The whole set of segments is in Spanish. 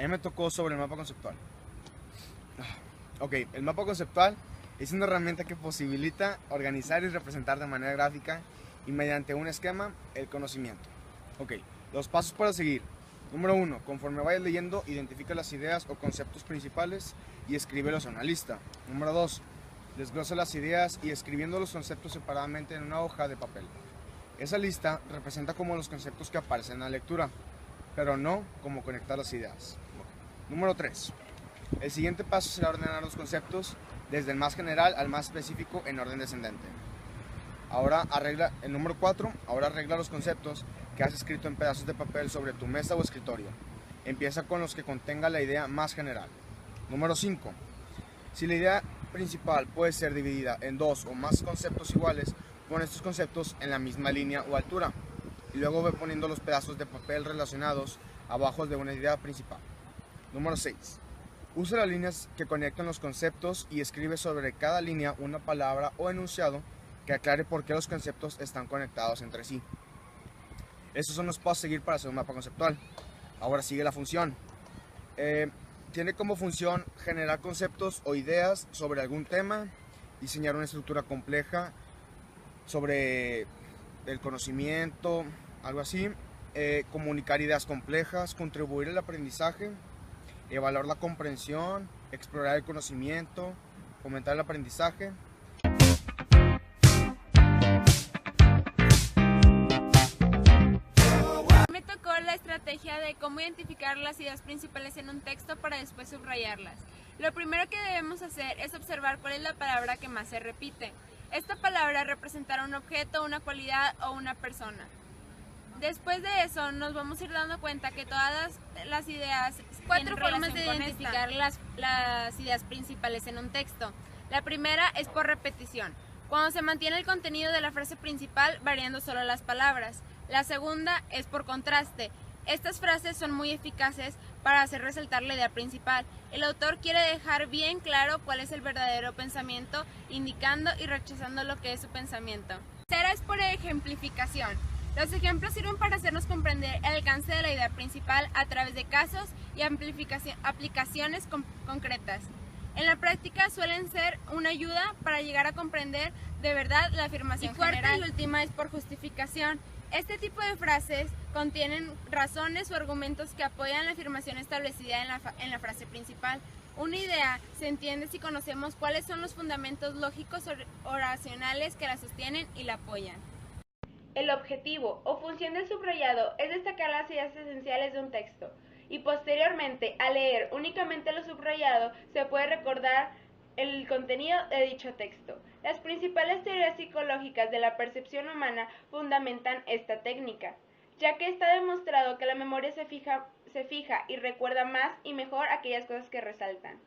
mí me tocó sobre el mapa conceptual. Ok, el mapa conceptual es una herramienta que posibilita organizar y representar de manera gráfica y mediante un esquema el conocimiento. Ok, los pasos para seguir. Número 1. Conforme vayas leyendo, identifica las ideas o conceptos principales y escríbelos en una lista. Número 2. Desglosa las ideas y escribiendo los conceptos separadamente en una hoja de papel. Esa lista representa como los conceptos que aparecen en la lectura, pero no como conectar las ideas. Número 3. El siguiente paso será ordenar los conceptos desde el más general al más específico en orden descendente. El número 4, ahora arregla los conceptos que has escrito en pedazos de papel sobre tu mesa o escritorio. Empieza con los que contenga la idea más general. Número 5. Si la idea principal puede ser dividida en dos o más conceptos iguales, pon estos conceptos en la misma línea o altura y luego ve poniendo los pedazos de papel relacionados abajo de una idea principal. Número 6. Usa las líneas que conectan los conceptos y escribe sobre cada línea una palabra o enunciado que aclare por qué los conceptos están conectados entre sí. Estos son los pasos a seguir para hacer un mapa conceptual. Ahora sigue la función. Tiene como función generar conceptos o ideas sobre algún tema, diseñar una estructura compleja sobre el conocimiento, algo así, comunicar ideas complejas, contribuir al aprendizaje, evaluar la comprensión, explorar el conocimiento, fomentar el aprendizaje. Me tocó la estrategia de cómo identificar las ideas principales en un texto para después subrayarlas. Lo primero que debemos hacer es observar cuál es la palabra que más se repite. Esta palabra representará un objeto, una cualidad o una persona. Después de eso nos vamos a ir dando cuenta que todas las ideas Cuatro formas de identificar las ideas principales en un texto. La primera es por repetición, cuando se mantiene el contenido de la frase principal variando solo las palabras. La segunda es por contraste. Estas frases son muy eficaces para hacer resaltar la idea principal. El autor quiere dejar bien claro cuál es el verdadero pensamiento, indicando y rechazando lo que es su pensamiento. La tercera es por ejemplificación. Los ejemplos sirven para hacernos comprender el alcance de la idea principal a través de casos y aplicaciones concretas. En la práctica suelen ser una ayuda para llegar a comprender de verdad la afirmación general. Y cuarta y última es por justificación. Este tipo de frases contienen razones o argumentos que apoyan la afirmación establecida en la frase principal. Una idea se entiende si conocemos cuáles son los fundamentos lógicos o racionales que la sostienen y la apoyan. El objetivo o función del subrayado es destacar las ideas esenciales de un texto y posteriormente, al leer únicamente lo subrayado, se puede recordar el contenido de dicho texto. Las principales teorías psicológicas de la percepción humana fundamentan esta técnica, ya que está demostrado que la memoria se fija y recuerda más y mejor aquellas cosas que resaltan.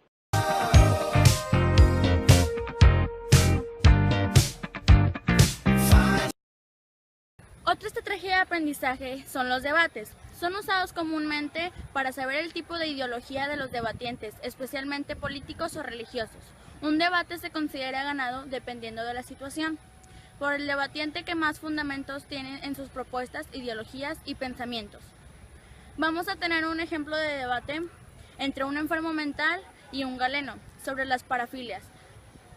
Otra estrategia de aprendizaje son los debates. Son usados comúnmente para saber el tipo de ideología de los debatientes, especialmente políticos o religiosos. Un debate se considera ganado dependiendo de la situación, por el debatiente que más fundamentos tiene en sus propuestas, ideologías y pensamientos. Vamos a tener un ejemplo de debate entre un enfermo mental y un galeno sobre las parafilias.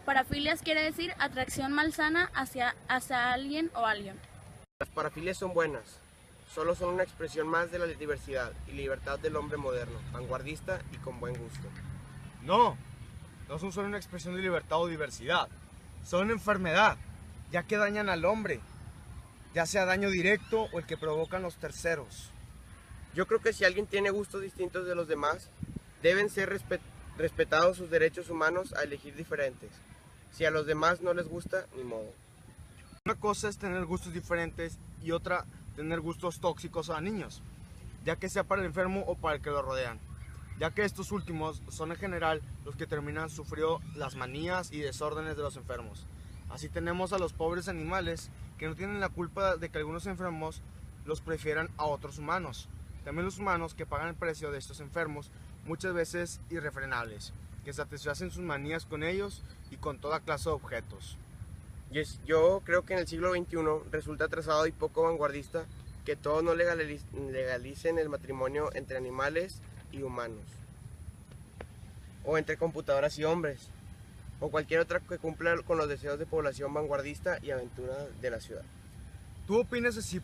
Parafilias quiere decir atracción malsana hacia alguien o alguien. Las parafilias son buenas, solo son una expresión más de la diversidad y libertad del hombre moderno, vanguardista y con buen gusto. No son solo una expresión de libertad o diversidad, son una enfermedad, ya que dañan al hombre, ya sea daño directo o el que provocan los terceros. Yo creo que si alguien tiene gustos distintos de los demás, deben ser respetados sus derechos humanos a elegir diferentes. Si a los demás no les gusta, ni modo. Una cosa es tener gustos diferentes y otra tener gustos tóxicos a niños, ya que sea para el enfermo o para el que lo rodean, ya que estos últimos son en general los que terminan sufriendo las manías y desórdenes de los enfermos. Así tenemos a los pobres animales que no tienen la culpa de que algunos enfermos los prefieran a otros humanos. También los humanos que pagan el precio de estos enfermos, muchas veces irrefrenables, que satisfacen sus manías con ellos y con toda clase de objetos. Yo creo que en el siglo XXI resulta atrasado y poco vanguardista que todos no legalicen el matrimonio entre animales y humanos, o entre computadoras y hombres, o cualquier otra que cumpla con los deseos de población vanguardista y aventura de la ciudad. Tú opinas así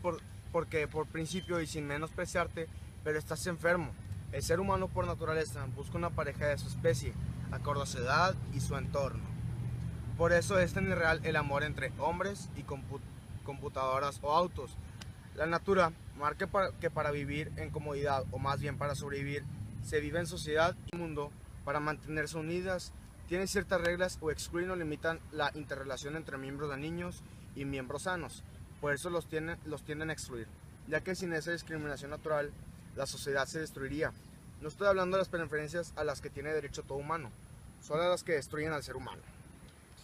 porque por principio y sin menospreciarte, pero estás enfermo. El ser humano por naturaleza busca una pareja de su especie, acorde a su edad y su entorno. Por eso es tan irreal el amor entre hombres y computadoras o autos. La natura marca que para vivir en comodidad, o más bien para sobrevivir, se vive en sociedad y mundo para mantenerse unidas. Tienen ciertas reglas o excluyen o limitan la interrelación entre miembros de niños y miembros sanos. Por eso los tienden a excluir, ya que sin esa discriminación natural, la sociedad se destruiría. No estoy hablando de las preferencias a las que tiene derecho todo humano, solo a las que destruyen al ser humano.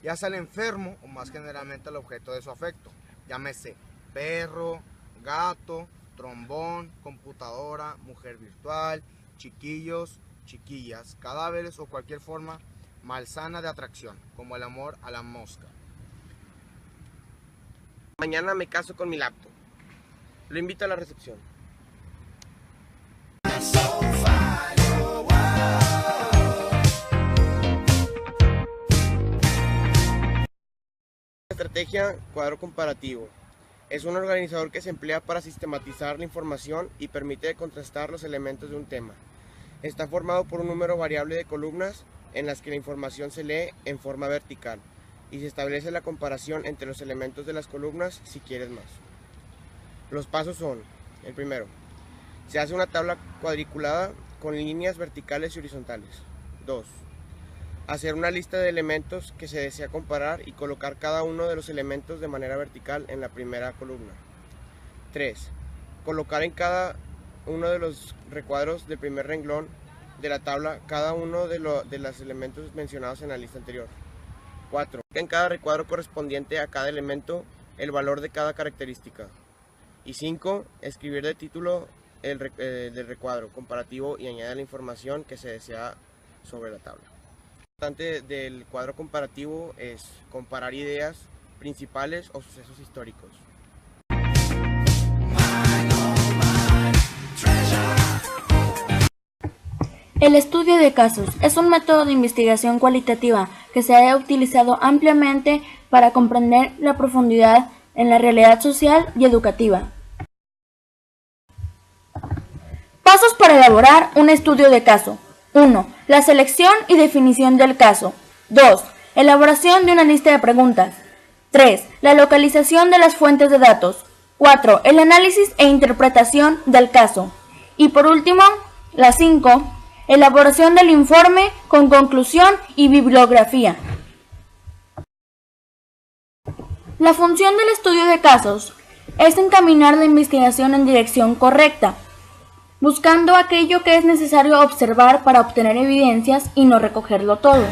Ya sea el enfermo o más generalmente el objeto de su afecto, llámese perro, gato, trombón, computadora, mujer virtual, chiquillos, chiquillas, cadáveres o cualquier forma malsana de atracción, como el amor a la mosca. Mañana me caso con mi laptop. Lo invito a la recepción. Estrategia cuadro comparativo. Es un organizador que se emplea para sistematizar la información y permite contrastar los elementos de un tema. Está formado por un número variable de columnas en las que la información se lee en forma vertical y se establece la comparación entre los elementos de las columnas si quieres más. Los pasos son: el primero, se hace una tabla cuadriculada con líneas verticales y horizontales. 2. Hacer una lista de elementos que se desea comparar y colocar cada uno de los elementos de manera vertical en la primera columna. 3. Colocar en cada uno de los recuadros del primer renglón de la tabla cada uno de los elementos mencionados en la lista anterior. 4. En cada recuadro correspondiente a cada elemento el valor de cada característica. Y 5. Escribir de título del recuadro comparativo y añadir la información que se desea sobre la tabla. Lo importante del cuadro comparativo es comparar ideas principales o sucesos históricos. El estudio de casos es un método de investigación cualitativa que se ha utilizado ampliamente para comprender la profundidad en la realidad social y educativa. Pasos para elaborar un estudio de caso. 1. La selección y definición del caso. 2. Elaboración de una lista de preguntas. 3. La localización de las fuentes de datos. 4. El análisis e interpretación del caso. Y por último, la 5. Elaboración del informe con conclusión y bibliografía. La función del estudio de casos es encaminar la investigación en dirección correcta, buscando aquello que es necesario observar para obtener evidencias y no recogerlo todo.